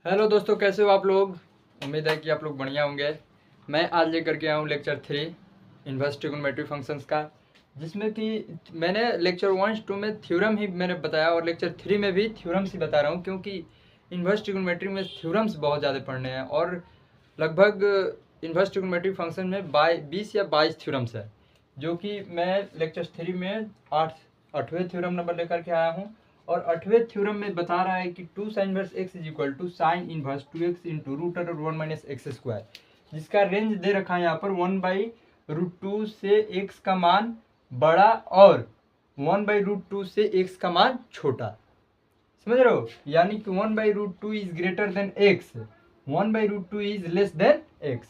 Hello दोस्तों, कैसे हो आप लोग। उम्मीद है कि आप लोग बढ़िया होंगे। मैं आज लेकर के आया हूँ लेक्चर 3 इन्वर्स ट्रिग्नोमेट्री फंक्शंस का, जिसमें कि मैंने लेक्चर 1-2 में थ्योरम ही मैंने बताया और लेक्चर 3 में भी थ्योरम्स ही बता रहा हूँ, क्योंकि इन्वर्स ट्रिग्नोमेट्री में थ्योरम्स बहुत ज़्यादा पढ़ने हैं और लगभग इन्वर्स ट्रिग्नोमेट्री फंक्शन में 20 या 22 थ्योरम्स है, जो कि मैं लेक्चर 3 में 8वें थ्योरम नंबर लेकर के आया हूँ। और 8वें थ्योरम में बता रहा है कि 2 sine inverse x is equal to sine inverse 2x into root under 1 minus x square, जिसका रेंज दे रखा है यहाँ पर 1/√2 से x का मान बड़ा और 1/√2 से x का मान छोटा। समझ रहे हो, यानी कि 1/√2 is greater than x, 1/√2 is less than x।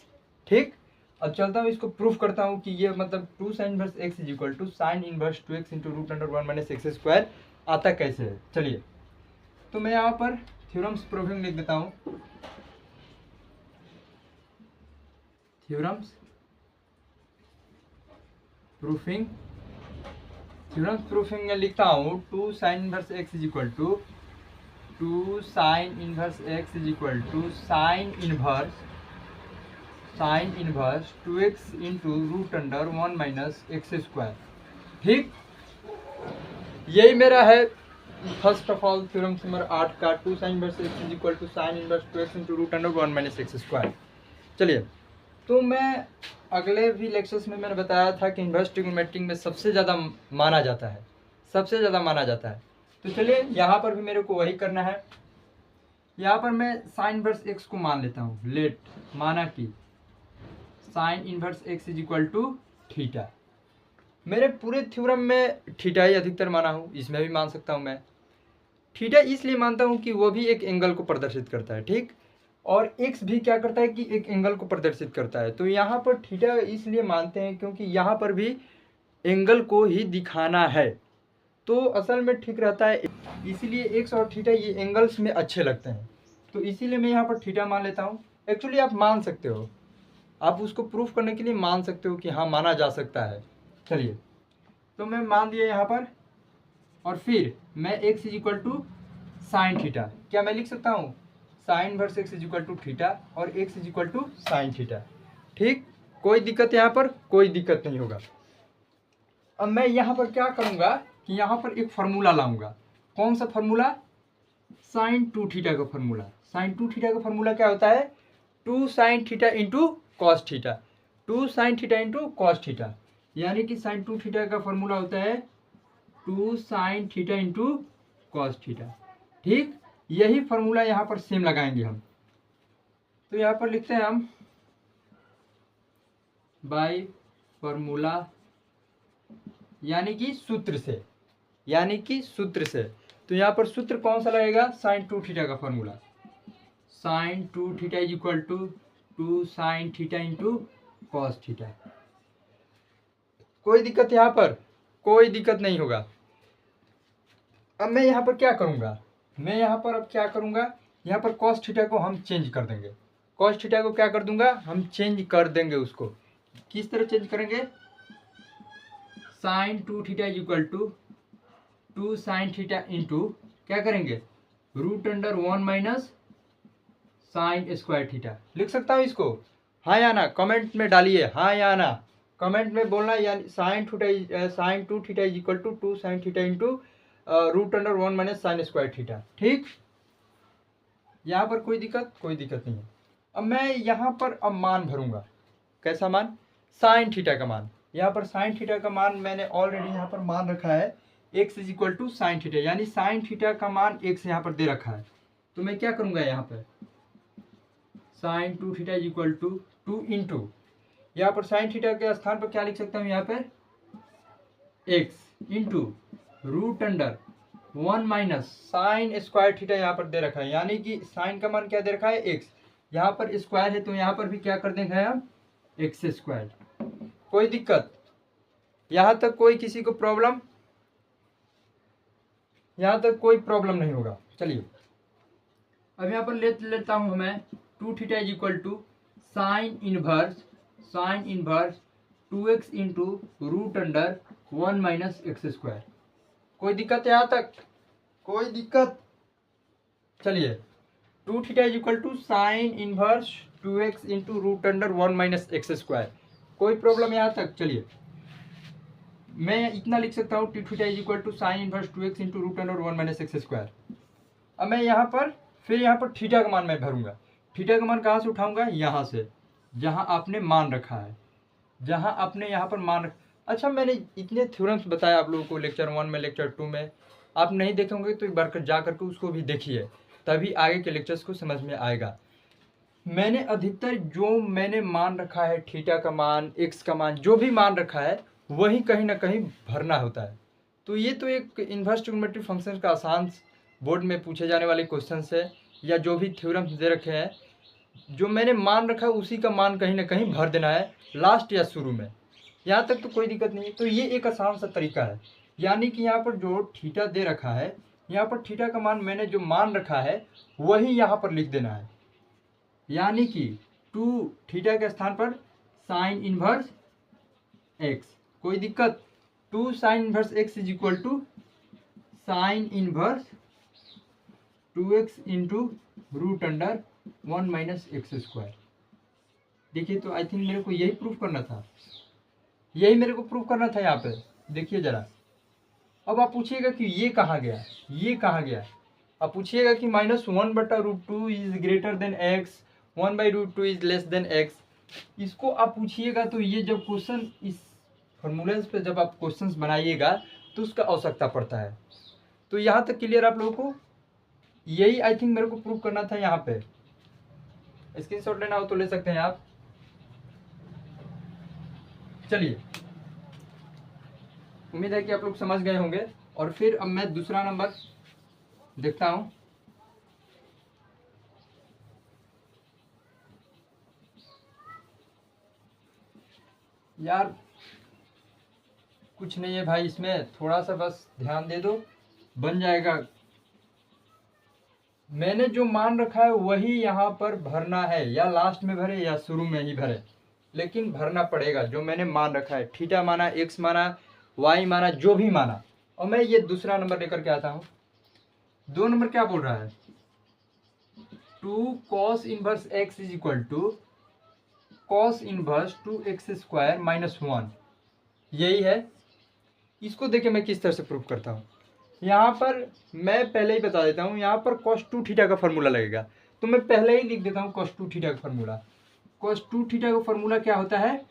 ठीक, अब चलता हूँ इसको प्रूफ करता हूँ कि ये मतलब 2 sine inverse x is equal to sine inverse 2x into root under 1 minus x square आता कैसे है। चलिए, तो मैं यहाँ पर थ्योरम्स प्रूफिंग लिख देता हूँ। थ्योरम्स प्रूफिंग में लिखता हूँ 2 sine inverse x is equal to 2 sine inverse x is equal to sine inverse 2x into root under 1 minus x square. ठीक, यही मेरा है first of all theorem number 8 का 2 sine inverse x is equal to sine inverse 2x into root under 1 minus x square. चलिए, तो मैं अगले भी लेक्चर्स में मैंने बताया था कि इन्वर्स ट्रिग्नोमेट्री में सबसे ज़्यादा माना जाता है। तो चलिए, यहाँ पर भी मेरे को वही करना है। यहाँ पर मैं साइन इनवर्स एक्स को मान लेता हूँ। माना कि sine inverse x is equal to theta. मेरे पूरे थ्योरम में थीटा ही अधिकतर माना हूँ, इसमें भी मान सकता हूँ मैं। थीटा इसलिए मानता हूँ कि वो भी एक एंगल को प्रदर्शित करता है। ठीक, और एक्स भी क्या करता है कि एक एंगल को प्रदर्शित करता है। तो यहाँ पर थीटा इसलिए मानते हैं क्योंकि यहाँ पर भी एंगल को ही दिखाना है, तो असल में ठीक रहता है। इसीलिए एक्स और थीटा ये एंगल्स में अच्छे लगते हैं, तो इसीलिए मैं यहाँ पर थीटा मान लेता हूँ। एक्चुअली आप मान सकते हो, आप उसको प्रूफ करने के लिए मान सकते हो कि हाँ माना जा सकता है। चलिए, तो मैं मान दिया यहाँ पर, और फिर मैं x is equal to sine theta, क्या मैं लिख सकता हूँ sine inverse x is equal to theta और x is equal to sine theta. ठीक, कोई दिक्कत यहाँ पर कोई दिक्कत नहीं होगा। अब मैं यहाँ पर क्या करूँगा कि यहाँ पर एक फार्मूला लाऊंगा। कौन सा फार्मूला? साइन 2 थीटा का फार्मूला। साइन 2 थीटा का फार्मूला क्या होता है? 2 sine theta into cos theta, 2 sine theta into cos theta, यानी कि साइन 2 थीटा का फार्मूला होता है 2 sine theta into cos theta. ठीक, यही फार्मूला यहाँ पर सेम लगाएंगे हम। तो यहाँ पर लिखते हैं हम बाय फार्मूला, यानी कि सूत्र से। तो यहाँ पर सूत्र कौन सा लगेगा? साइन 2 थीटा का formula. Sine 2 theta is equal to 2 sine theta into cos theta. कोई दिक्कत यहाँ पर कोई दिक्कत नहीं होगा। अब मैं यहाँ पर क्या करूँगा? यहाँ पर कॉस थीटा को हम चेंज कर देंगे। कॉस थीटा को क्या कर दूंगा? हम चेंज कर देंगे। उसको किस तरह चेंज करेंगे? Sine 2 theta is equal to 2 sine theta into क्या करेंगे? Root under 1 minus sine square theta. लिख सकता हूँ इसको? हाँ या ना कमेंट में डालिए, हाँ या ना कमेंट में बोलना। यानी sine 2 theta is equal to 2 sine theta into root under 1 minus sine square theta. ठीक, यहाँ पर कोई दिक्कत नहीं है। अब मैं यहाँ पर मान भरूंगा। कैसा मान? साइन थीटा का मान। यहाँ पर साइन थीटा का मान मैंने ऑलरेडी यहाँ पर मान रखा है x is equal to sine theta, यानी साइन थीटा का मान x यहाँ पर दे रखा है। तो मैं क्या करूँगा? यहाँ पर sine 2 theta is equal to 2 into, यहाँ पर साइन थीटा के स्थान पर क्या लिख सकता हूँ? यहाँ पर x into root under 1 minus sine square theta यहाँ पर दे रखा है, यानी कि साइन का मान क्या दे रखा है? x। यहाँ पर स्क्वायर है तो यहाँ पर भी क्या कर देंगे हम? X square. कोई दिक्कत? यहाँ तक कोई किसी को प्रॉब्लम? यहाँ तक कोई प्रॉब्लम नहीं होगा। चलिए, अब यहाँ पर लेता हूँ मैं 2 theta is equal to sine inverse 2x into root under 1 minus x square. कोई दिक्कत है यहाँ तक? कोई दिक्कत? चलिए, two theta is equal to sine inverse 2x into root under 1 minus x square. कोई प्रॉब्लम यहाँ तक? चलिए मैं इतना लिख सकता हूँ, two theta is equal to sine inverse 2x into root under 1 minus x square. अब मैं यहाँ पर फिर यहाँ पर थीटा का मान मैं भरूंगा। थीटा का मान कहाँ से उठाऊंगा? यहाँ से, जहाँ आपने मान रखा है, जहाँ आपने यहाँ पर मान अच्छा मैंने इतने थ्योरम्स बताया आप लोगों को लेक्चर 1 में, लेक्चर 2 में। आप नहीं देखेंगे तो एक बार जा करके उसको भी देखिए, तभी आगे के लेक्चर्स को समझ में आएगा। मैंने अधिकतर जो मैंने मान रखा है, थीटा का मान, एक्स का मान, जो भी मान रखा है वही कहीं ना कहीं भरना होता है। तो ये तो एक इन्वर्स ट्रिग्नोमेट्रिक फंक्शन का आसान बोर्ड में पूछे जाने वाले क्वेश्चन है, या जो भी थ्योरम्स दे रखे हैं, जो मैंने मान रखा है उसी का मान कहीं ना कहीं भर देना है लास्ट या शुरू में। यहाँ तक तो कोई दिक्कत नहीं है। तो ये एक आसान सा तरीका है, यानी कि यहाँ पर जो थीटा दे रखा है, यहाँ पर थीटा का मान मैंने जो मान रखा है वही यहाँ पर लिख देना है, यानी कि टू थीटा के स्थान पर साइन इनवर्स एक्स। कोई दिक्कत? Two sine inverse x is equal to sine inverse 2x into root under 1 minus x square. देखिए तो आई थिंक मेरे को यही प्रूफ करना था, यही मेरे को प्रूफ करना था यहाँ पे। देखिए जरा, अब आप पूछिएगा कि ये कहाँ गया, ये कहाँ गया। आप पूछिएगा कि -1/√2 is greater than x, 1/√2 is less than x. इसको आप पूछिएगा तो ये जब क्वेश्चन इस फॉर्मूले पे जब आप क्वेश्चंस बनाइएगा तो उसका आवश्यकता पड़ता है। तो यहाँ तक क्लियर आप लोगों को? यही आई थिंक मेरे को प्रूफ करना था यहाँ पे। स्क्रीनशॉट लेना हो तो ले सकते हैं आप। चलिए, उम्मीद है कि आप लोग समझ गए होंगे। और फिर अब मैं दूसरा नंबर देखता हूं। यार कुछ नहीं है भाई, इसमें थोड़ा सा बस ध्यान दे दो, बन जाएगा। मैंने जो मान रखा है वही यहाँ पर भरना है, या लास्ट में भरे या शुरू में ही भरे, लेकिन भरना पड़ेगा जो मैंने मान रखा है। थीटा माना, एक्स माना, वाई माना, जो भी माना। और मैं ये दूसरा नंबर लेकर के आता हूँ। 2 नंबर क्या बोल रहा है? 2 cos inverse x is equal to cos inverse 2x square minus 1। यही है। इसको देखे मैं किस तरह से प्रूफ करता हूँ। यहाँ पर मैं पहले ही बता देता हूँ, यहाँ पर cos 2 थीटा का फॉर्मूला लगेगा, तो मैं पहले ही लिख देता हूँ cos 2 थीटा का फॉर्मूला। cos 2 थीटा का फॉर्मूला क्या होता है?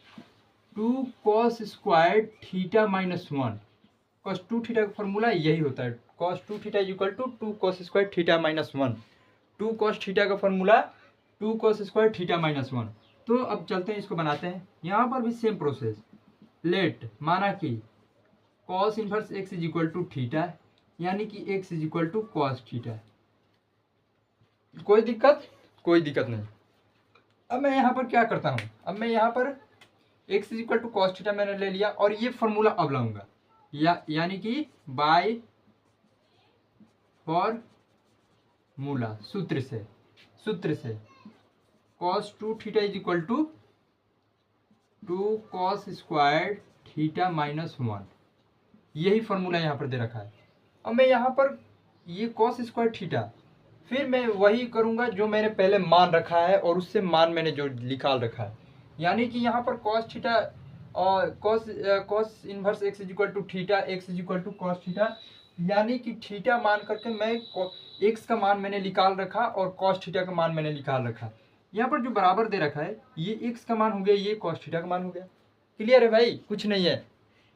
2 cos square theta minus 1। cos 2 theta का फॉर्मूला यही होता है, cos 2 theta is equal to 2 cos square theta minus 1। 2 cos theta का formula 2 cos square theta minus 1। तो अब चलते हैं, इसको बनाते हैं। यहाँ पर भी सेम प्रोसेस। लेट माना कि cos inverse x is equal to theta, यानी कि x is equal to cos theta. कोई दिक्कत? कोई दिक्कत नहीं। अब मैं यहाँ पर क्या करता हूँ? अब मैं यहाँ पर x is equal to cos theta मैंने ले लिया, और ये फॉर्मूला अब लाऊंगा, यानी कि बाय फॉर्मूला, सूत्र से cos 2 theta is equal to 2 cos square theta minus 1। यही फॉर्मूला यहाँ पर दे रखा है। अब मैं यहाँ पर ये cos स्क्वायर थीटा, फिर मैं वही करूँगा जो मैंने पहले मान रखा है और उससे मान मैंने जो निकाल रखा है, यानी कि यहाँ पर cos थीटा और cos inverse x is equal to theta, x is equal to cos theta, यानी कि थीटा मान करके मैं x का मान मैंने निकाल रखा और cos थीटा का मान मैंने निकाल रखा। यहाँ पर जो बराबर दे रखा है, ये x का मान हो गया, ये cos थीटा का मान हो गया। क्लियर है भाई? कुछ नहीं है।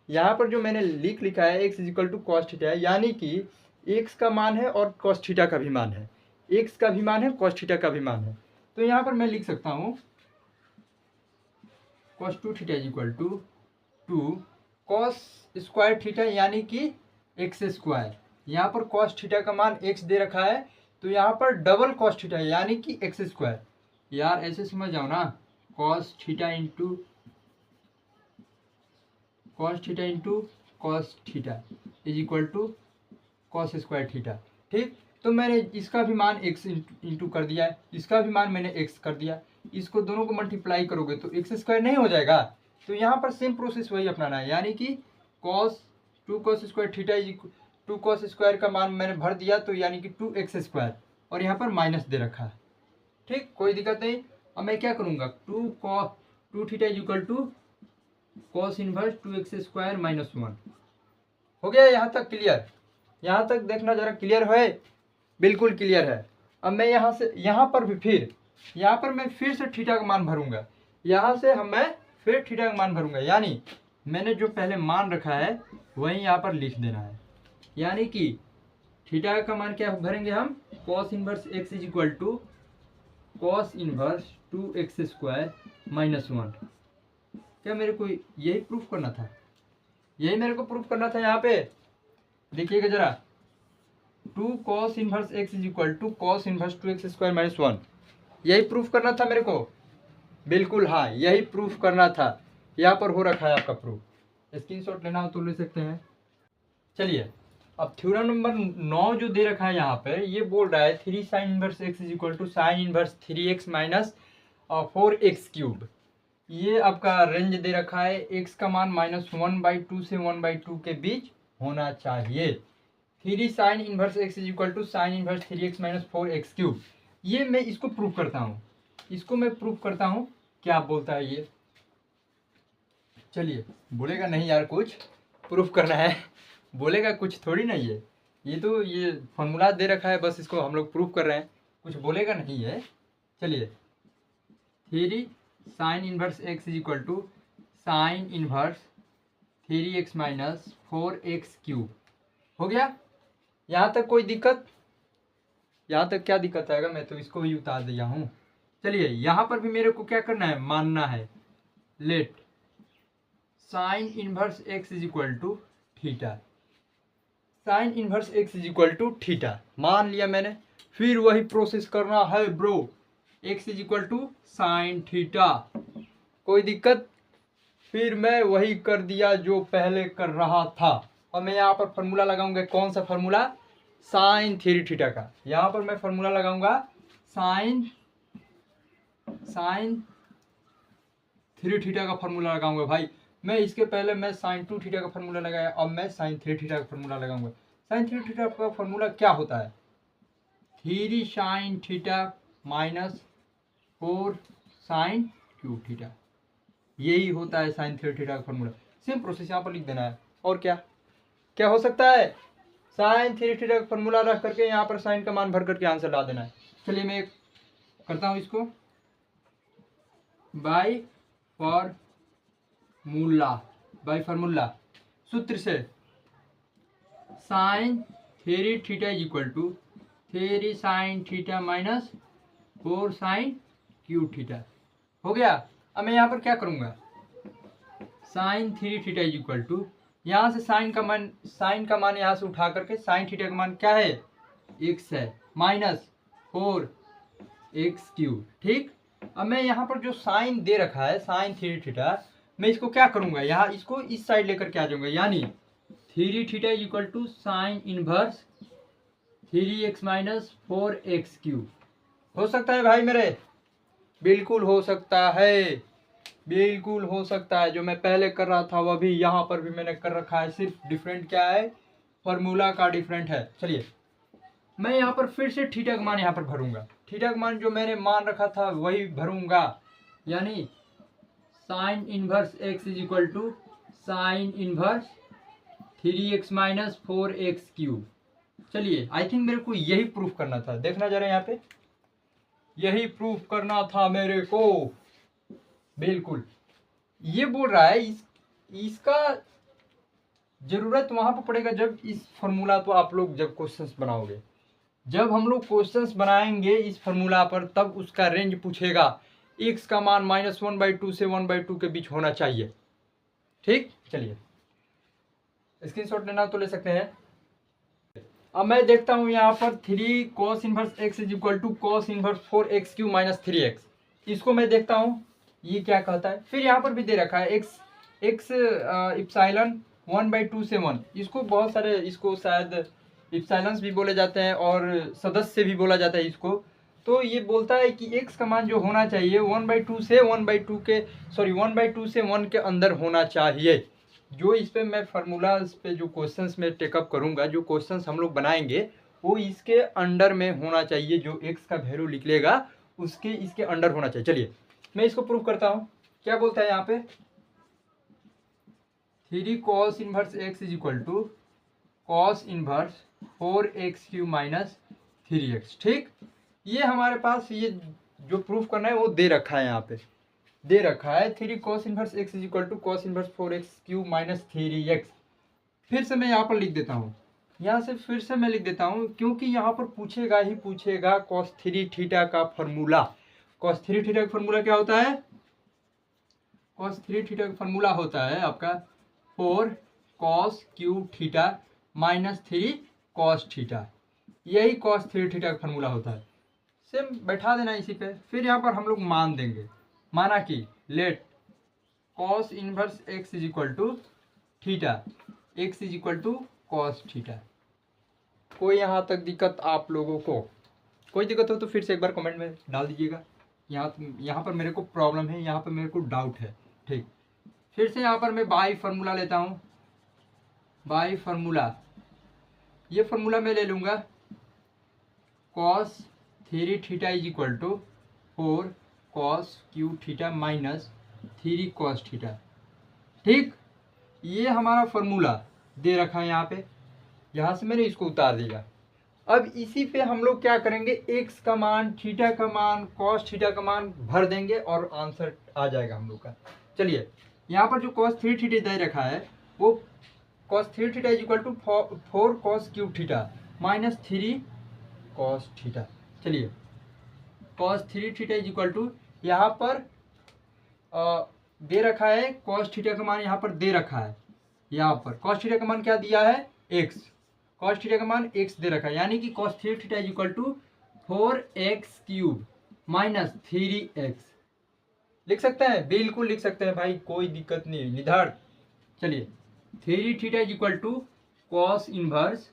यहाँ पर जो मैंने लिखा है x is equal to cos theta है, यानी कि x का मान है और cos थीटा का भी मान है, x का भी मान है, cos थीटा का भी मान है। तो यहाँ पर मैं लिख सकता हूँ cos 2 theta is equal to 2 cos square theta, यानी कि x स्क्वायर। यहाँ पर cos थीटा का मान x दे रखा है, तो यहाँ पर डबल cos थीटा यानी कि x स्क्वायर। यार ऐसे समझ जाओ ना, cos theta into cos theta is equal to cos square theta. ठीक, तो मैंने इसका भी मान x इंटू कर दिया है, इसका भी मान मैंने x कर दिया। इसको दोनों को मल्टीप्लाई करोगे तो x स्क्वायर नहीं हो जाएगा? तो यहाँ पर सेम प्रोसेस वही अपनाना है, यानी कि two cos square theta is 2 cos square का मान मैंने भर दिया, तो यानी कि 2x स्क्वायर। और यहाँ पर माइनस दे रखा है। ठीक, कोई दिक्कत नहीं। अब मैं क्या करूँगा, two theta is equal to cos inverse 2x² minus 1। हो गया यहाँ तक क्लियर? यहाँ तक देखना जरा क्लियर है? बिल्कुल क्लियर है। अब मैं यहाँ से यहाँ पर भी फिर से थीटा का मान भरूंगा। यहाँ से मैं फिर थीटा का मान भरूंगा, यानी मैंने जो पहले मान रखा है वही यहाँ पर लिख देना है। यानी कि थीटा का मान क्या भरेंगे हम, cos inverse x is equal to cos inverse 2x² minus 1। क्या मेरे को यही प्रूफ करना था? यही मेरे को प्रूफ करना था। यहाँ पे देखिएगा जरा, 2 cos inverse x is equal to cos inverse 2x² minus 1, यही प्रूफ करना था मेरे को। बिल्कुल हाँ, यही प्रूफ करना था। यहाँ पर हो रखा है आपका प्रूफ, स्क्रीनशॉट लेना हो तो ले सकते हैं। चलिए, अब थ्योरम नंबर 9 जो दे रखा है यहाँ पे, ये बोल रहा है 3 sin inverse x is equal to sine inverse 3x minus 4x³। ये आपका रेंज दे रखा है, x का मान -1/2 से 1/2 के बीच होना चाहिए। 3 sin inverse x is equal to sine inverse 3x minus 4x³। ये मैं इसको प्रूफ करता हूँ, क्या बोलता है ये? चलिए, बोलेगा नहीं यार कुछ प्रूफ करना है, बोलेगा कुछ थोड़ी ना। ये तो ये फॉर्मूला दे रखा है, बस इसको हम लोग प्रूफ कर रहे हैं, कुछ बोलेगा नहीं है। चलिए, 3 sin inverse x is equal to sine inverse 3x minus 4x³ हो गया। यहाँ तक कोई दिक्कत? यहाँ तक क्या दिक्कत आएगा, मैं तो इसको ही उतार दिया हूँ। चलिए, यहाँ पर भी मेरे को क्या करना है, मानना है। Let sine inverse x is equal to theta, sine inverse x is equal to theta मान लिया मैंने। फिर वही प्रोसेस करना है bro, x is equal to sine theta. कोई दिक्कत? फिर मैं वही कर दिया जो पहले कर रहा था। और मैं यहाँ पर फार्मूला लगाऊंगा, कौन सा फार्मूला, साइन 3 थीटा का। यहाँ पर मैं फार्मूला लगाऊंगा साइन 3 थीटा का फार्मूला लगाऊंगा भाई। मैं इसके पहले मैं साइन 2 थीटा का फार्मूला लगाया, अब मैं साइन 3 थीटा का फार्मूला लगाऊंगा। साइन 3 थीटा का फार्मूला क्या होता है, 3 sine theta minus 4 sine cube theta, यही होता है साइन 3 थीटा का फार्मूला। सेम प्रोसेस यहाँ पर लिख देना है। और क्या हो सकता है, साइन 3 थीटा का फार्मूला रख करके यहाँ पर साइन का मान भर करके आंसर ला देना है। चलिए, मैं करता हूँ इसको बाय फार्मूला सूत्र से। Sine 3 theta is equal to 3 sine theta minus 4 sine cube theta हो गया। अब मैं यहाँ पर क्या करूँगा, sine 3 theta is equal to, यहाँ से साइन का मान यहाँ से उठा करके साइन थीटा का मान क्या है, x है, माइनस 4x³। ठीक, अब मैं यहाँ पर जो साइन दे रखा है साइन 3 थीटा, मैं इसको क्या करूँगा, यहाँ इसको इस साइड लेकर के आ जाऊँगा, यानी 3 theta is equal to sine inverse 3x minus 4x³ हो सकता है भाई मेरे? बिल्कुल हो सकता है, बिल्कुल हो सकता है। जो मैं पहले कर रहा था वह भी यहाँ पर भी मैंने कर रखा है, सिर्फ डिफरेंट क्या है, फॉर्मूला का डिफरेंट है। चलिए, मैं यहाँ पर फिर से थीटा का मान यहाँ पर भरूंगा, थीटा का मान जो मैंने मान रखा था वही भरूंगा, यानी sine inverse x is equal to sine inverse 3x minus 4x³। चलिए, आई थिंक मेरे को यही प्रूफ करना था, देखना जरा यहाँ पे, यही प्रूफ करना था मेरे को। बिल्कुल, ये बोल रहा है इसका जरूरत वहां पर पड़ेगा जब इस फॉर्मूला तो आप लोग जब क्वेश्चंस बनाओगे, जब हम लोग क्वेश्चंस बनाएंगे इस फॉर्मूला पर, तब उसका रेंज पूछेगा। x का मान -1/2 से 1/2 के बीच होना चाहिए। ठीक, चलिए स्क्रीनशॉट लेना तो ले सकते हैं। अब मैं देखता हूं यहाँ पर 3 cos inverse x is equal to cos inverse 4x³ minus 3x, इसको मैं देखता हूँ ये क्या कहता है। फिर यहाँ पर भी दे रखा है x इप्सिलॉन 1/2 से 1, इसको बहुत सारे, इसको शायद इप्सिलॉन्स भी बोले जाते हैं और सदस्य भी बोला जाता है इसको। तो ये बोलता है कि x का मान जो होना चाहिए 1/2 से 1/2 से 1 के अंदर होना चाहिए। जो इस पे मैं फार्मूला पे जो क्वेश्चंस में टेकअप करूंगा, जो क्वेश्चंस हम लोग बनाएंगे वो इसके अंडर में होना चाहिए, जो x का वैल्यू निकलेगा उसके इसके अंडर होना चाहिए। चलिए मैं इसको प्रूव करता हूँ। क्या बोलता है यहाँ पे, 3 cos inverse x is equal to cos inverse 4x³ minus 3x। ठीक, ये हमारे पास ये जो प्रूफ करना है वो दे रखा है, यहाँ पे दे रखा है 3 cos inverse x is equal to cos inverse 4x³ minus 3x। फिर से मैं यहाँ पर लिख देता हूँ, यहाँ से फिर से मैं लिख देता हूँ, क्योंकि यहाँ पर पूछेगा ही पूछेगा cos 3 थीटा का फॉर्मूला। cos 3 थीटा का फॉर्मूला क्या होता है, cos 3 थीटा का फॉर्मूला होता है आपका 4 cos³ theta minus 3 cos theta. यही cos 3 थीटा का फॉर्मूला होता है। सेम बैठा देना इसी पे। फिर यहाँ पर हम लोग मान देंगे, माना कि let cos inverse x is equal to theta, x is equal to cos theta. कोई यहाँ तक दिक्कत आप लोगों को, कोई दिक्कत हो तो फिर से एक बार कमेंट में डाल दीजिएगा। यहाँ पर मेरे को प्रॉब्लम है, यहाँ पर मेरे को डाउट है। ठीक, फिर से यहाँ पर मैं बाई फार्मूला लेता हूँ, बाई फार्मूला, ये फार्मूला मैं ले लूँगा cos 3 theta is equal to 4 cos³ theta minus 3 cos theta. ठीक, ये हमारा फार्मूला दे रखा है यहाँ पे, यहाँ से मैंने इसको उतार दिया। अब इसी पे हम लोग क्या करेंगे, x का मान, थीटा का मान, cos थीटा का मान भर देंगे और आंसर आ जाएगा हम लोग का। चलिए यहाँ पर जो cos 3 थीटा दे रखा है वो cos 3 theta is equal to 4 cos³ theta minus 3 cos theta. चलिए cos 3 theta is equal to यहाँ पर दे रखा है, cos थीटा का मान यहाँ पर दे रखा है, यहाँ पर cos थीटा का मान क्या दिया है, x, cos थीटा का मान x दे रखा है, यानी कि cos 3 theta is equal to 4x³ minus 3x। लिख सकते हैं, बिल्कुल लिख सकते हैं भाई, कोई दिक्कत नहीं है निधार। चलिए 3 theta is equal to cos inverse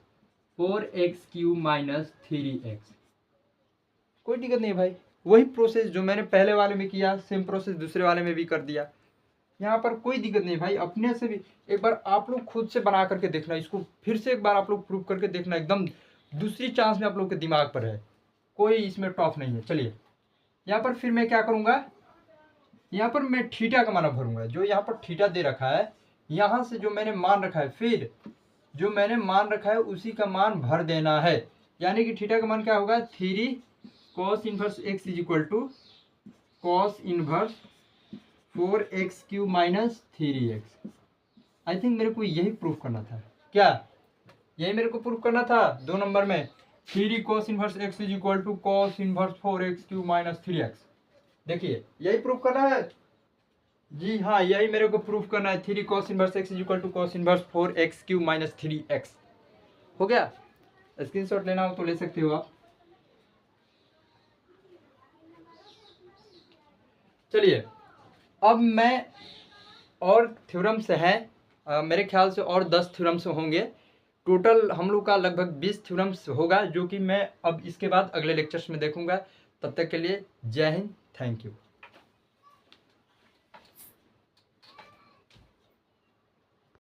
4x³ minus 3x। कोई दिक्कत नहीं भाई, वही प्रोसेस जो मैंने पहले वाले में किया सेम प्रोसेस दूसरे वाले में भी कर दिया। यहाँ पर कोई दिक्कत नहीं भाई, अपने से भी एक बार आप लोग खुद से बना करके देखना, इसको फिर से एक बार आप लोग प्रूव करके देखना, एकदम दूसरी चांस में आप लोग के दिमाग पर है, कोई इसमें टॉप नहीं है। चलिए यहाँ पर फिर मैं क्या करूँगा, यहाँ पर मैं थीटा का मान भरूंगा, जो यहाँ पर थीटा दे रखा है, यहाँ से जो मैंने मान रखा है, फिर जो मैंने मान रखा है उसी का मान भर देना है, यानी कि थीटा का मान क्या होगा, 3 cos inverse x is equal to cos inverse 4x³ minus 3x। I think मेरे को यही प्रूफ करना था, क्या यही मेरे को प्रूफ करना था 2 नंबर में, 3 cos inverse x is equal to cos inverse 4x³ minus 3x। देखिए यही प्रूफ करना है, जी हाँ यही मेरे को प्रूफ करना है, 3 cos inverse x is equal to cos inverse 4x³ minus 3x। हो गया, स्क्रीनशॉट लेना हो तो ले सकते हो आप। चलिए अब मैं, और थ्योरम्स हैं मेरे ख्याल से, और 10 थ्योरम्स होंगे टोटल, हम लोग का लगभग 20 थ्योरम्स होगा, जो कि मैं अब इसके बाद अगले लेक्चर्स में देखूंगा। तब तक के लिए जय हिंद, थैंक यू।